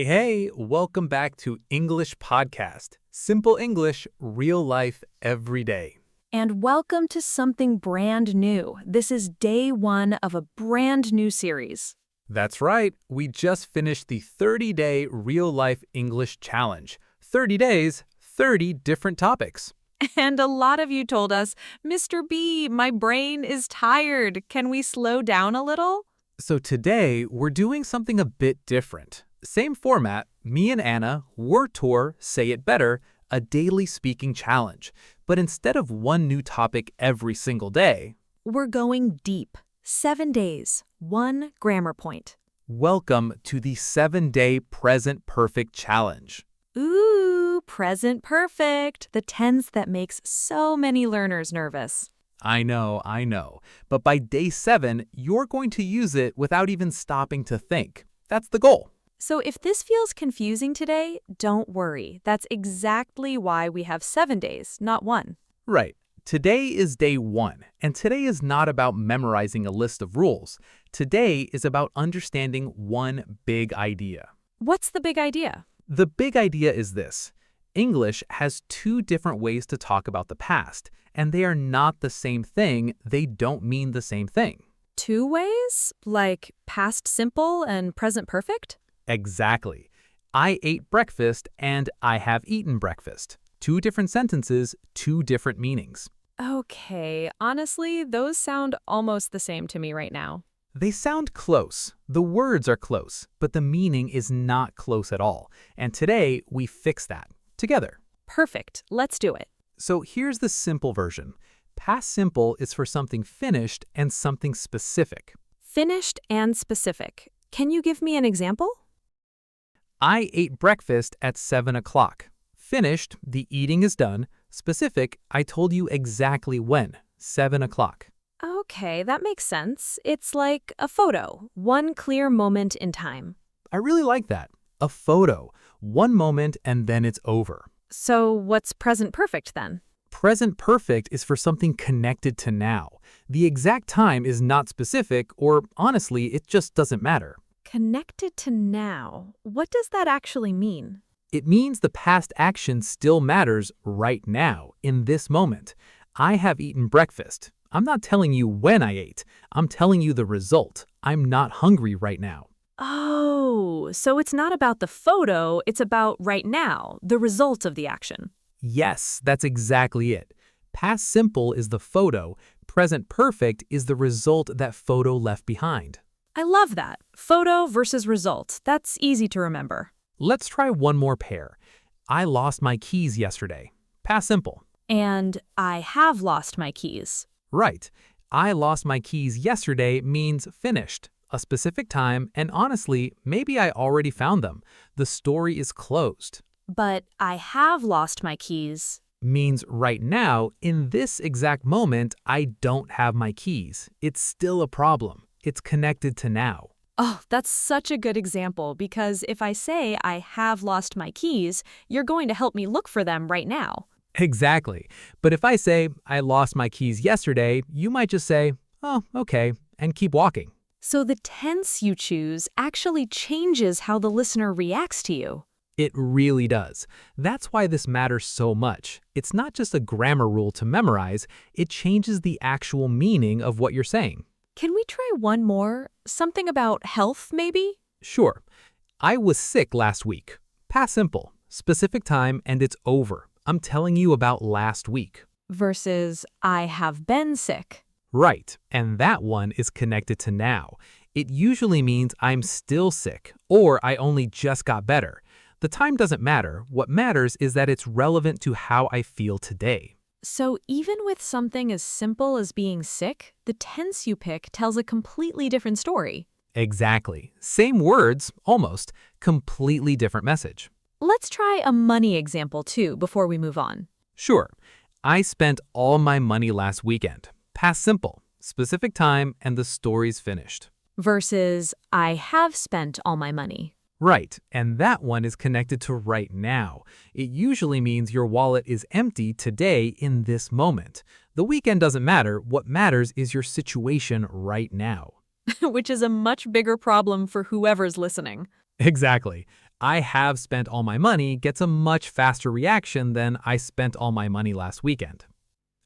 Hey, welcome back to English Podcast. Simple English, real life, every day. And welcome to something brand new. This is day one of a brand new series. That's right, we just finished the 30-day real-life English challenge. 30 days, 30 different topics. And a lot of you told us, Mr. B, my brain is tired. Can we slow down a little? So today, we're doing something a bit different. Same format, me and Anna, word tour, say it better, a daily speaking challenge. But instead of one new topic every single day, We're going deep. 7 days, one grammar point. welcome to the 7-day present perfect challenge. Ooh, present perfect. The tense that makes so many learners nervous. I know. But by day 7, you're going to use it without even stopping to think. That's the goal. So if this feels confusing today, don't worry. That's exactly why we have 7 days, not one. Right. Today is day 1, and today is not about memorizing a list of rules. Today is about understanding one big idea. What's the big idea? The big idea is this. English has 2 different ways to talk about the past, and they are not the same thing. They don't mean the same thing. 2 ways? Like past simple and present perfect? Exactly. I ate breakfast and I have eaten breakfast. 2 different sentences, 2 different meanings. Okay, honestly, those sound almost the same to me right now. They sound close. The words are close, but the meaning is not close at all. And today, we fix that together. Perfect, let's do it. So here's the simple version. Past simple is for something finished and something specific. Finished and specific. Can you give me an example? I ate breakfast at 7 o'clock. Finished, the eating is done. Specific, I told you exactly when, 7 o'clock. Okay, that makes sense. It's like a photo, one clear moment in time. I really like that. A photo, one moment and then it's over. So what's present perfect then? Present perfect is for something connected to now. The exact time is not specific, or honestly, it just doesn't matter. Connected to now. What does that actually mean? It means the past action still matters right now, in this moment. I have eaten breakfast. I'm not telling you when I ate. I'm telling you the result. I'm not hungry right now. Oh, so it's not about the photo, it's about right now, the result of the action. Yes, that's exactly it. Past simple is the photo. Present perfect is the result that photo left behind. I love that. Photo versus result. That's easy to remember. Let's try one more pair. I lost my keys yesterday. Past simple. And I have lost my keys. Right. I lost my keys yesterday means finished, a specific time, and honestly, maybe I already found them. The story is closed. But I have lost my keys. Means right now, in this exact moment, I don't have my keys. It's still a problem. It's connected to now. Oh, that's such a good example because if I say I have lost my keys, you're going to help me look for them right now. Exactly. But if I say I lost my keys yesterday, you might just say, oh, okay, and keep walking. So the tense you choose actually changes how the listener reacts to you. It really does. That's why this matters so much. It's not just a grammar rule to memorize, it changes the actual meaning of what you're saying. Can we try one more? Something about health, maybe? Sure. I was sick last week. Past simple. Specific time and it's over. I'm telling you about last week. Versus I have been sick. Right, and that one is connected to now. It usually means I'm still sick or I only just got better. The time doesn't matter. What matters is that it's relevant to how I feel today. So even with something as simple as being sick, the tense you pick tells a completely different story. Exactly. Same words, almost. Completely different message. Let's try a money example too before we move on. Sure. I spent all my money last weekend. Past simple. Specific time and the story's finished. Versus I have spent all my money. Right, and that one is connected to right now. It usually means your wallet is empty today in this moment. The weekend doesn't matter. What matters is your situation right now. Which is a much bigger problem for whoever's listening. Exactly. I have spent all my money gets a much faster reaction than I spent all my money last weekend.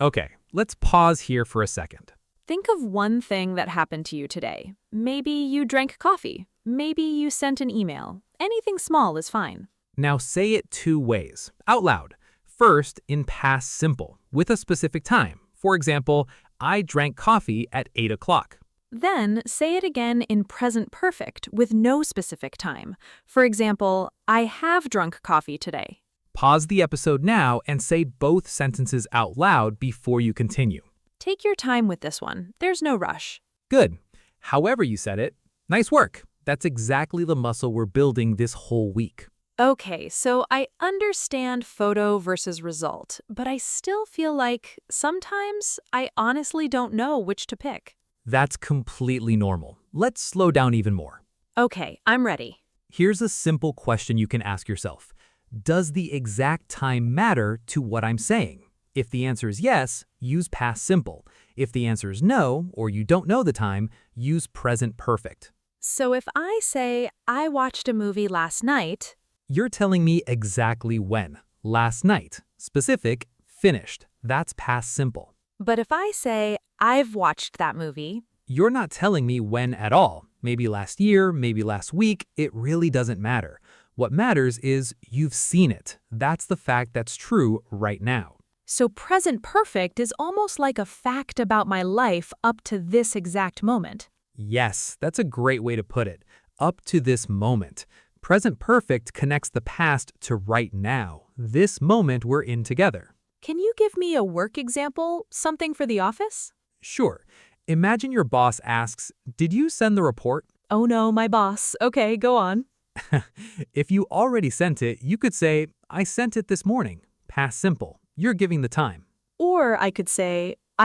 Okay, let's pause here for a second. Think of one thing that happened to you today. Maybe you drank coffee. Maybe you sent an email. Anything small is fine. Now say it two ways, out loud. First, in past simple, with a specific time. For example, I drank coffee at 8 o'clock. Then say it again in present perfect with no specific time. For example, I have drunk coffee today. Pause the episode now and say both sentences out loud before you continue. Take your time with this one. There's no rush. Good. However you said it, nice work. That's exactly the muscle we're building this whole week. Okay, so I understand photo versus result, but I still feel like sometimes I honestly don't know which to pick. That's completely normal. Let's slow down even more. Okay, I'm ready. Here's a simple question you can ask yourself. Does the exact time matter to what I'm saying? If the answer is yes, use past simple. If the answer is no, or you don't know the time, use present perfect. So if I say, I watched a movie last night, You're telling me exactly when. Last night. Specific, finished. That's past simple. but if I say, I've watched that movie, You're not telling me when at all. Maybe last year, maybe last week, it really doesn't matter. What matters is you've seen it. That's the fact that's true right now. so present perfect is almost like a fact about my life up to this exact moment. Yes, that's a great way to put it. Up to this moment. Present perfect connects the past to right now, this moment we're in together. Can you give me a work example, something for the office? Sure. Imagine your boss asks, "Did you send the report?" Oh no, my boss. Okay, go on. If you already sent it, you could say, "I sent it this morning." Past simple. You're giving the time. Or I could say,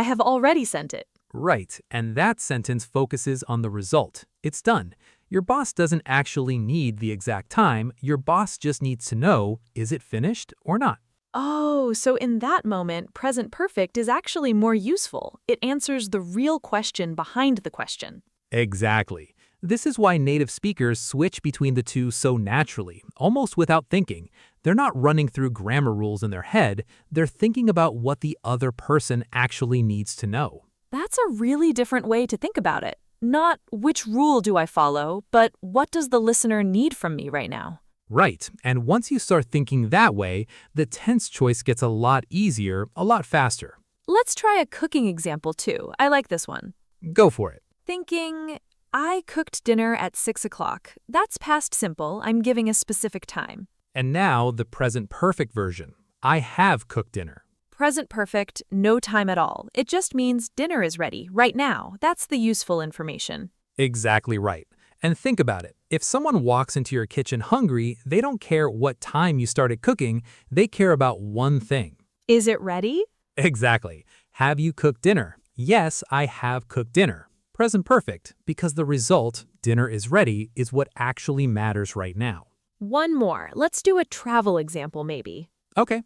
I have already sent it. Right, and that sentence focuses on the result. It's done. Your boss doesn't actually need the exact time. Your boss just needs to know, is it finished or not? Oh, so in that moment, present perfect is actually more useful. It answers the real question behind the question. Exactly. This is why native speakers switch between the two so naturally, almost without thinking. They're not running through grammar rules in their head. They're thinking about what the other person actually needs to know. That's a really different way to think about it. Not which rule do I follow, but what does the listener need from me right now? Right, and once you start thinking that way, the tense choice gets a lot easier, a lot faster. Let's try a cooking example too. I like this one. Go for it. Thinking, I cooked dinner at 6 o'clock. That's past simple. I'm giving a specific time. And now the present perfect version. I have cooked dinner. Present perfect, no time at all. It just means dinner is ready, right now. That's the useful information. Exactly right. And think about it. If someone walks into your kitchen hungry, they don't care what time you started cooking, they care about one thing. Is it ready? Exactly. Have you cooked dinner? Yes, I have cooked dinner. Present perfect, because the result, dinner is ready, is what actually matters right now. One more. Let's do a travel example maybe. Okay.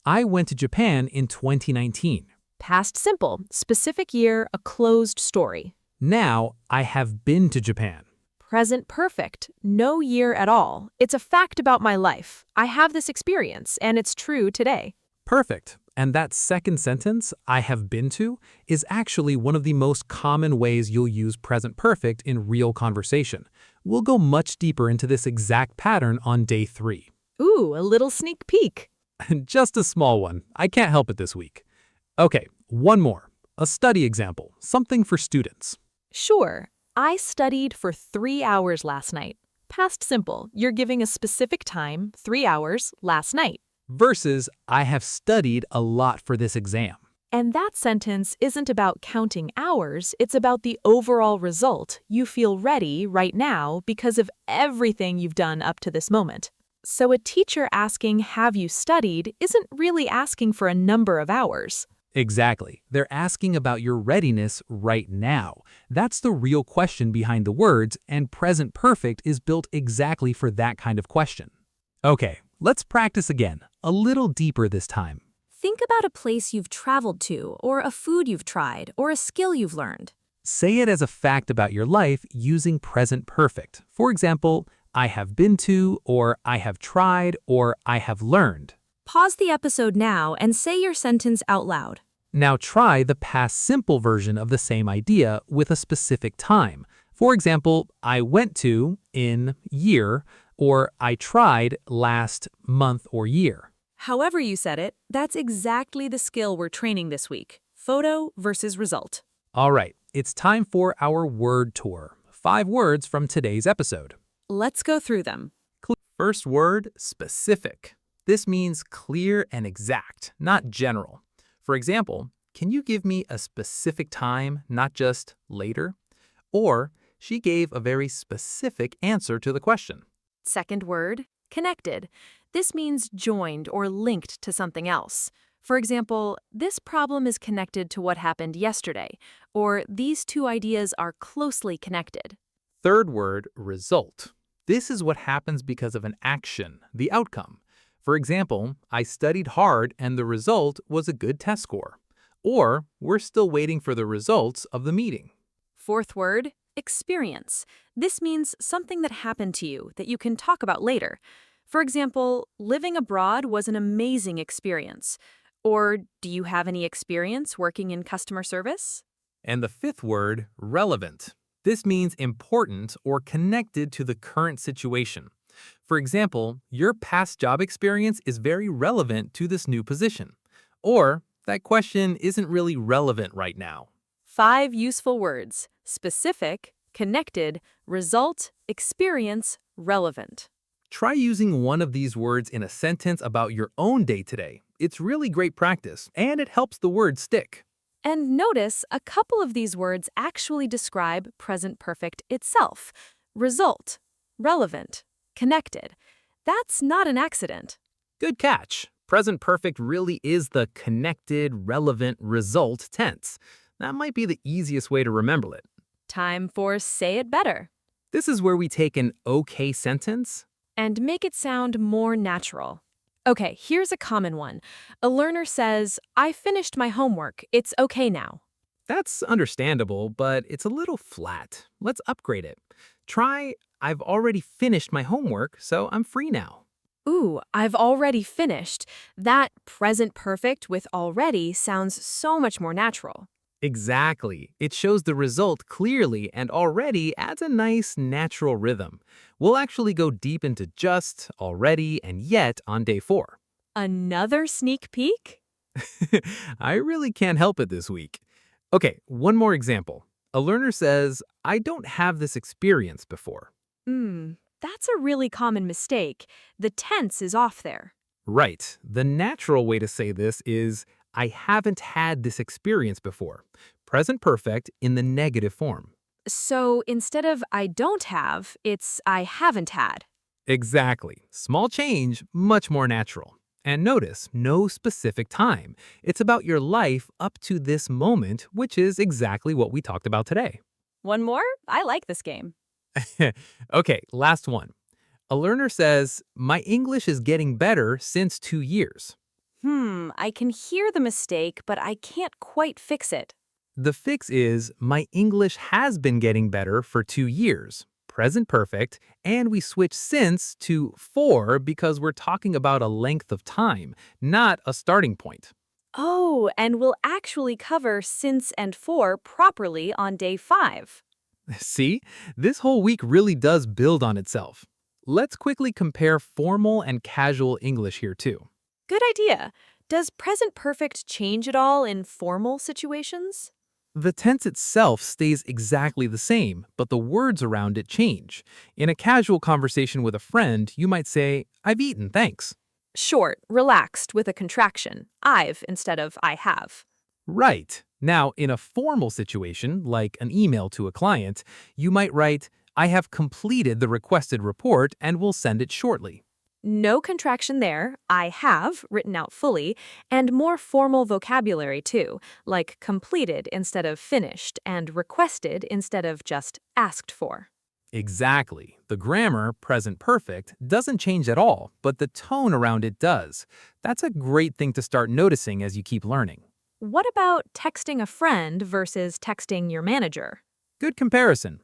I went to Japan in 2019. Past simple, specific year, a closed story. Now, I have been to Japan. Present perfect, no year at all. It's a fact about my life. I have this experience, and it's true today. Perfect. And that second sentence, I have been to, is actually one of the most common ways you'll use present perfect in real conversation. We'll go much deeper into this exact pattern on day 3. Ooh, a little sneak peek. Just a small one. I can't help it this week. Okay, one more. A study example, something for students. Sure, I studied for 3 hours last night. Past simple, you're giving a specific time, 3 hours, last night. Versus, I have studied a lot for this exam. And that sentence isn't about counting hours, it's about the overall result. You feel ready right now because of everything you've done up to this moment. So a teacher asking, have you studied, isn't really asking for a number of hours. Exactly. They're asking about your readiness right now. That's the real question behind the words, and present perfect is built exactly for that kind of question. Okay, let's practice again, a little deeper this time. Think about a place you've traveled to, or a food you've tried, or a skill you've learned. Say it as a fact about your life using present perfect. For example, I have been to, or I have tried, or I have learned. Pause the episode now and say your sentence out loud. Now try the past simple version of the same idea with a specific time. For example, I went to in year, or I tried last month or year. However you said it, that's exactly the skill we're training this week. Photo versus result. All right, it's time for our word tour. 5 words from today's episode. Let's go through them. First word, specific. This means clear and exact, not general. For example, can you give me a specific time, not just later? Or, she gave a very specific answer to the question. Second word, connected. This means joined or linked to something else. For example, this problem is connected to what happened yesterday, or these two ideas are closely connected. Third word, result. This is what happens because of an action, the outcome. For example, I studied hard and the result was a good test score. Or, we're still waiting for the results of the meeting. Fourth word, experience. This means something that happened to you that you can talk about later. For example, living abroad was an amazing experience. Or, do you have any experience working in customer service? And the fifth word, relevant. This means important or connected to the current situation. For example, your past job experience is very relevant to this new position. Or, that question isn't really relevant right now. 5 useful words: specific, connected, result, experience, relevant. Try using one of these words in a sentence about your own day today. It's really great practice, and it helps the word stick. And notice a couple of these words actually describe present perfect itself. Result, relevant, connected. That's not an accident. Good catch. Present perfect really is the connected, relevant result tense. That might be the easiest way to remember it. Time for Say It Better. This is where we take an okay sentence And make it sound more natural. Okay, here's a common one. A learner says, I finished my homework. It's okay now. That's understandable, but it's a little flat. Let's upgrade it. Try, I've already finished my homework, so I'm free now. Ooh, I've already finished. That present perfect with already sounds so much more natural. Exactly. It shows the result clearly and already adds a nice, natural rhythm. We'll actually go deep into just, already, and yet on day 4. Another sneak peek? I really can't help it this week. Okay, one more example. A learner says, I don't have this experience before. That's a really common mistake. The tense is off there. Right. The natural way to say this is, I haven't had this experience before. Present perfect in the negative form. So instead of I don't have, it's I haven't had. Exactly. Small change, much more natural. And notice, no specific time. It's about your life up to this moment, which is exactly what we talked about today. One more? I like this game. Okay, last one. A learner says, my English is getting better since 2 years. I can hear the mistake, but I can't quite fix it. The fix is, my English has been getting better for 2 years. Present perfect, and we switch since to for because we're talking about a length of time, not a starting point. Oh, and we'll actually cover since and for properly on day 5. See, this whole week really does build on itself. Let's quickly compare formal and casual English here too. Good idea. Does present perfect change at all in formal situations? The tense itself stays exactly the same, but the words around it change. In a casual conversation with a friend, you might say, I've eaten, thanks. Short, relaxed with a contraction. I've instead of I have. Right. Now, in a formal situation, like an email to a client, you might write, I have completed the requested report and will send it shortly. No contraction there, I have, written out fully, and more formal vocabulary too, like completed instead of finished and requested instead of just asked for. Exactly. The grammar, present perfect, doesn't change at all, but the tone around it does. That's a great thing to start noticing as you keep learning. What about texting a friend versus texting your manager? Good comparison.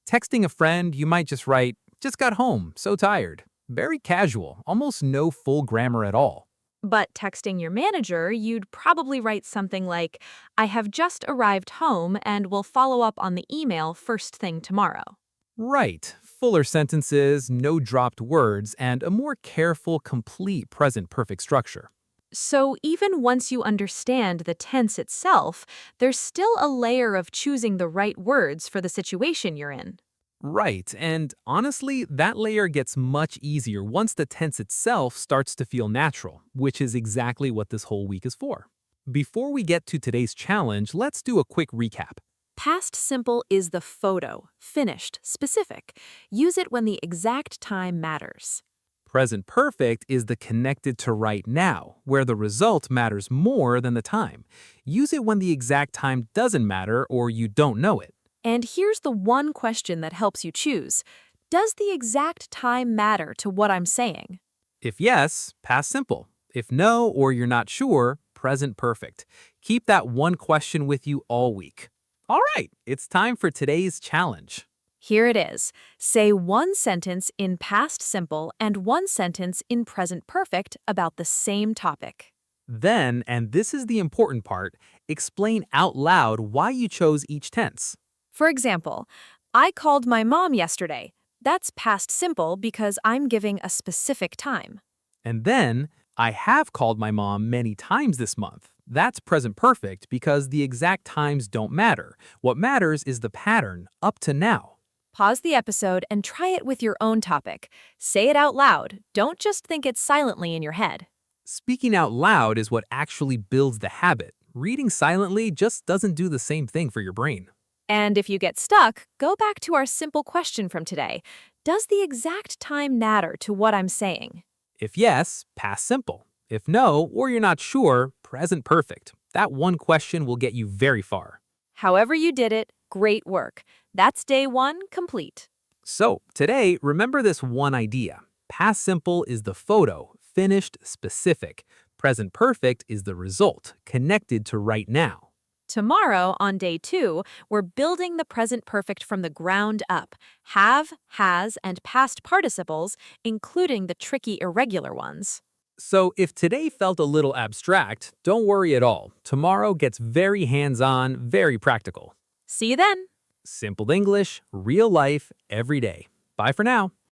Texting a friend, you might just write, Just got home, so tired. Very casual, almost no full grammar at all. But texting your manager, you'd probably write something like, I have just arrived home and will follow up on the email first thing tomorrow. Right. Fuller sentences, no dropped words, and a more careful, complete present perfect structure. So even once you understand the tense itself, there's still a layer of choosing the right words for the situation you're in. Right, and honestly, that layer gets much easier once the tense itself starts to feel natural, which is exactly what this whole week is for. Before we get to today's challenge, let's do a quick recap. Past simple is the photo, finished, specific. Use it when the exact time matters. Present perfect is the connected to right now, where the result matters more than the time. Use it when the exact time doesn't matter or you don't know it. And here's the one question that helps you choose. Does the exact time matter to what I'm saying? If yes, past simple. If no or you're not sure, present perfect. Keep that one question with you all week. All right, it's time for today's challenge. Here it is. Say one sentence in past simple and one sentence in present perfect about the same topic. Then, and this is the important part, explain out loud why you chose each tense. For example, I called my mom yesterday. That's past simple because I'm giving a specific time. And then, I have called my mom many times this month. That's present perfect because the exact times don't matter. What matters is the pattern up to now. Pause the episode and try it with your own topic. Say it out loud. Don't just think it silently in your head. Speaking out loud is what actually builds the habit. Reading silently just doesn't do the same thing for your brain. And if you get stuck, go back to our simple question from today. Does the exact time matter to what I'm saying? If yes, past simple. If no, or you're not sure, present perfect. That one question will get you very far. However you did it, great work. That's day one complete. So, today, remember this one idea. Past simple is the photo, finished, specific. Present perfect is the result, connected to right now. Tomorrow, on day 2, we're building the present perfect from the ground up. Have, has, and past participles, including the tricky irregular ones. So if today felt a little abstract, don't worry at all. Tomorrow gets very hands-on, very practical. See you then. Simple English, real life, every day. Bye for now.